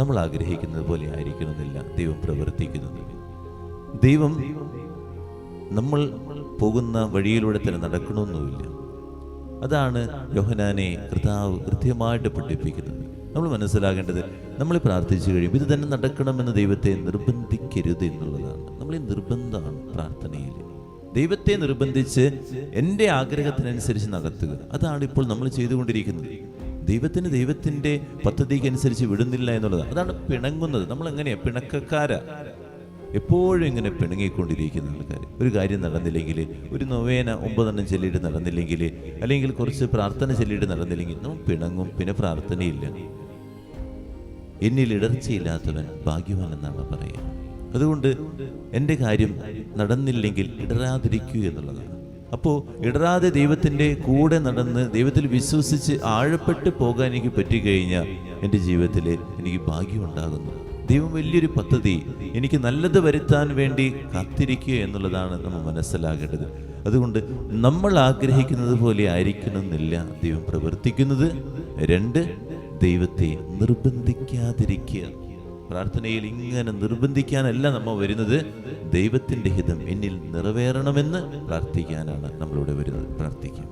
നമ്മൾ ആഗ്രഹിക്കുന്നത് പോലെ ആയിരിക്കണമെന്നില്ല ദൈവം പ്രവർത്തിക്കുന്നത്. ദൈവം നമ്മൾ പോകുന്ന വഴിയിലൂടെ തന്നെ നടക്കണമെന്നുമില്ല. അതാണ് യോഹന്നാനെ കർത്താവ് കൃത്യമായിട്ട് പഠിപ്പിക്കുന്നത്. നമ്മൾ മനസ്സിലാകേണ്ടത്, നമ്മൾ പ്രാർത്ഥിച്ചു കഴിയുമ്പോൾ ഇത് തന്നെ നടക്കണമെന്ന് ദൈവത്തെ നിർബന്ധിക്കരുത് എന്നുള്ളതാണ്. നമ്മൾ ഈ നിർബന്ധമാണ് പ്രാർത്ഥനയിൽ. ദൈവത്തെ നിർബന്ധിച്ച് എൻ്റെ ആഗ്രഹത്തിനനുസരിച്ച് നടത്തുക, അതാണ് ഇപ്പോൾ നമ്മൾ ചെയ്തുകൊണ്ടിരിക്കുന്നത്. ദൈവത്തിൻ്റെ പദ്ധതിക്ക് അനുസരിച്ച് വിടുന്നില്ല എന്നുള്ളതാണ്. അതാണ് പിണങ്ങുന്നത്. നമ്മൾ എങ്ങനെയാണ് പിണക്കക്കാരാ, എപ്പോഴും ഇങ്ങനെ പിണങ്ങിക്കൊണ്ടിരിക്കുന്ന ആൾക്കാർ. ഒരു കാര്യം നടന്നില്ലെങ്കിൽ, ഒരു നൊവേന 9 ചൊല്ലിയിട്ട് നടന്നില്ലെങ്കിൽ, അല്ലെങ്കിൽ കുറച്ച് പ്രാർത്ഥന ചൊല്ലിയിട്ട് നടന്നില്ലെങ്കിൽ നമ്മൾ പിണങ്ങും, പിന്നെ പ്രാർത്ഥനയില്ല. എന്നിൽ ഇടർച്ചയില്ലാത്തവൻ ഭാഗ്യവാൻ എന്നാണ് പറയുക. അതുകൊണ്ട് എൻ്റെ കാര്യം നടന്നില്ലെങ്കിൽ ഇടരാതിരിക്കൂ എന്നുള്ളതാണ്. അപ്പോൾ ഇടരാതെ ദൈവത്തിൻ്റെ കൂടെ നടന്ന് ദൈവത്തിൽ വിശ്വസിച്ച് ആഴപ്പെട്ട് പോകാൻ എനിക്ക് പറ്റിക്കഴിഞ്ഞാൽ എൻ്റെ ജീവിതത്തിൽ എനിക്ക് ഭാഗ്യമുണ്ടാകുന്നു. ദൈവം വലിയൊരു പദ്ധതി എനിക്ക് നല്ലത് വരുത്താൻ വേണ്ടി കാത്തിരിക്കുക എന്നുള്ളതാണ് നമ്മൾ മനസ്സിലാകേണ്ടത്. അതുകൊണ്ട് നമ്മൾ ആഗ്രഹിക്കുന്നത് പോലെ ആയിരിക്കണമെന്നില്ല ദൈവം പ്രവർത്തിക്കുന്നത്. 2, ദൈവത്തെ നിർബന്ധിക്കാതിരിക്കുക. പ്രാർത്ഥനയിൽ ഇങ്ങനെ നിർബന്ധിക്കാനല്ല നമ്മൾ വരുന്നത്. ദൈവത്തിൻ്റെ ഹിതം എന്നിൽ നിറവേറണമെന്ന് പ്രാർത്ഥിക്കാനാണ് നമ്മളിവിടെ വരുന്നത്. പ്രാർത്ഥിക്കാം.